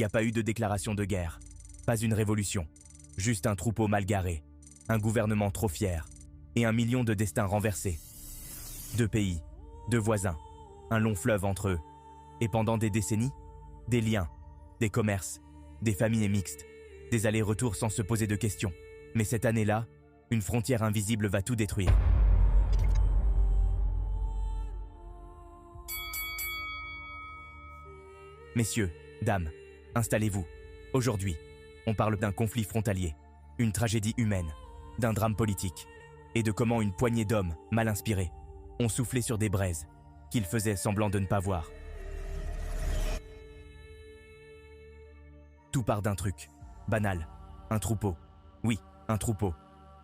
n'y a pas eu de déclaration de guerre, pas une révolution, juste un troupeau mal garé, un gouvernement trop fier et 1 million de destins renversés. 2 pays, 2 voisins, un long fleuve entre eux. Et pendant des décennies, des liens, des commerces, des familles mixtes, des allers-retours sans se poser de questions. Mais cette année-là, une frontière invisible va tout détruire. Messieurs, dames, installez-vous. Aujourd'hui, on parle d'un conflit frontalier, une tragédie humaine, d'un drame politique, et de comment une poignée d'hommes, mal inspirés, ont soufflé sur des braises qu'ils faisaient semblant de ne pas voir. Tout part d'un truc, banal, un troupeau. Oui, un troupeau.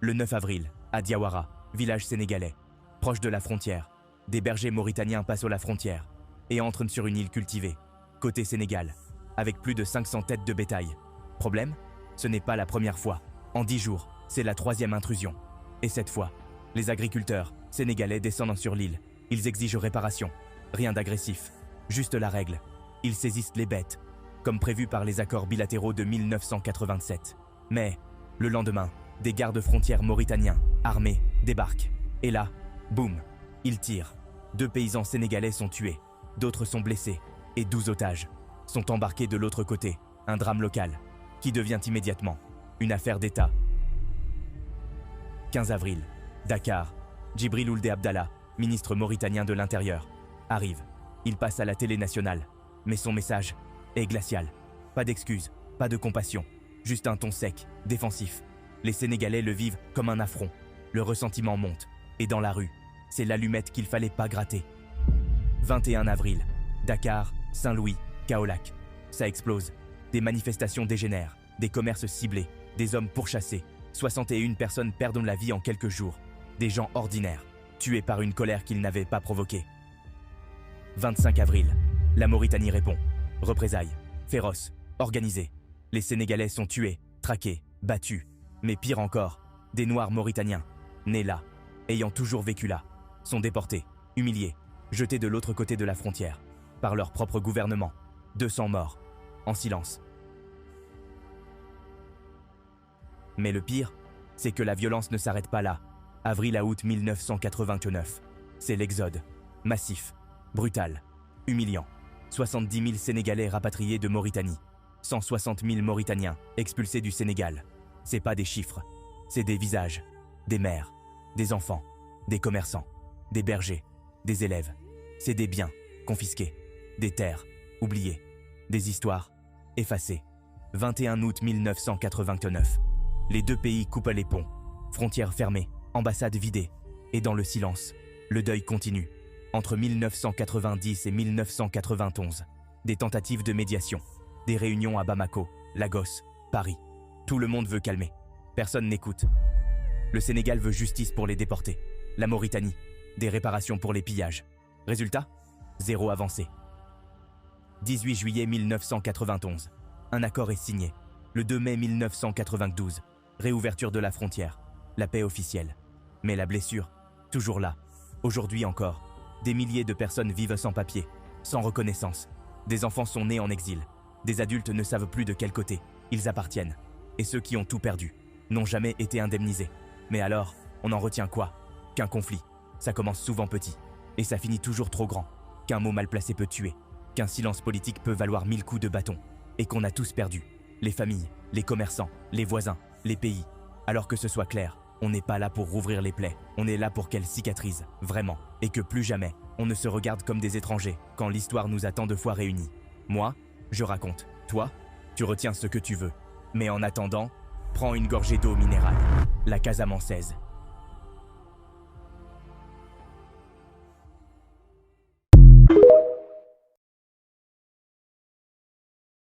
Le 9 avril, à Diawara, village sénégalais, proche de la frontière, des bergers mauritaniens passent la frontière et entrent sur une île cultivée, côté Sénégal, avec plus de 500 têtes de bétail. Problème ? Ce n'est pas la première fois. En 10 jours, c'est la 3e intrusion. Et cette fois, les agriculteurs sénégalais descendent sur l'île. Ils exigent réparation. Rien d'agressif, juste la règle. Ils saisissent les bêtes, comme prévu par les accords bilatéraux de 1987. Mais, le lendemain, des gardes frontières mauritaniens, armés, débarquent. Et là, boum, ils tirent. 2 paysans sénégalais sont tués, d'autres sont blessés, et 12 otages sont embarqués de l'autre côté. Un drame local, qui devient immédiatement une affaire d'État. 15 avril, Dakar, Djibril Ould Abdallah, ministre mauritanien de l'Intérieur, arrive. Il passe à la télé nationale, mais son message est glacial. Pas d'excuses, pas de compassion, juste un ton sec, défensif. Les Sénégalais le vivent comme un affront. Le ressentiment monte, et dans la rue, c'est l'allumette qu'il fallait pas gratter. 21 avril, Dakar, Saint-Louis, Kaolack. Ça explose. Des manifestations dégénèrent, des commerces ciblés, des hommes pourchassés. 61 personnes perdent la vie en quelques jours. Des gens ordinaires, tués par une colère qu'ils n'avaient pas provoquée. 25 avril, la Mauritanie répond. Représailles, féroces, organisées. Les Sénégalais sont tués, traqués, battus. Mais pire encore, des Noirs mauritaniens, nés là, ayant toujours vécu là, sont déportés, humiliés, jetés de l'autre côté de la frontière, par leur propre gouvernement. 200 morts, en silence. Mais le pire, c'est que la violence ne s'arrête pas là. Avril à août 1989, c'est l'exode, massif, brutal, humiliant. 70 000 Sénégalais rapatriés de Mauritanie, 160 000 Mauritaniens expulsés du Sénégal. C'est pas des chiffres, c'est des visages, des mères, des enfants, des commerçants, des bergers, des élèves. C'est des biens confisqués, des terres oubliées, des histoires effacées. 21 août 1989, les 2 pays coupent les ponts, frontières fermées, ambassades vidées, et dans le silence, le deuil continue. Entre 1990 et 1991, des tentatives de médiation, des réunions à Bamako, Lagos, Paris. Tout le monde veut calmer. Personne n'écoute. Le Sénégal veut justice pour les déportés. La Mauritanie, des réparations pour les pillages. Résultat ? 0 avancée. 18 juillet 1991. Un accord est signé. Le 2 mai 1992. Réouverture de la frontière. La paix officielle. Mais la blessure, toujours là. Aujourd'hui encore, des milliers de personnes vivent sans papier, sans reconnaissance. Des enfants sont nés en exil. Des adultes ne savent plus de quel côté ils appartiennent. Et ceux qui ont tout perdu n'ont jamais été indemnisés. Mais alors, on en retient quoi ? Qu'un conflit, ça commence souvent petit, et ça finit toujours trop grand. Qu'un mot mal placé peut tuer, qu'un silence politique peut valoir 1000 coups de bâton, et qu'on a tous perdu. Les familles, les commerçants, les voisins, les pays. Alors que ce soit clair, on n'est pas là pour rouvrir les plaies, on est là pour qu'elles cicatrisent, vraiment, et que plus jamais, on ne se regarde comme des étrangers quand l'histoire nous a tant de fois réunis. Moi, je raconte. Toi, tu retiens ce que tu veux. Mais en attendant, prends une gorgée d'eau minérale. La Casamançaise.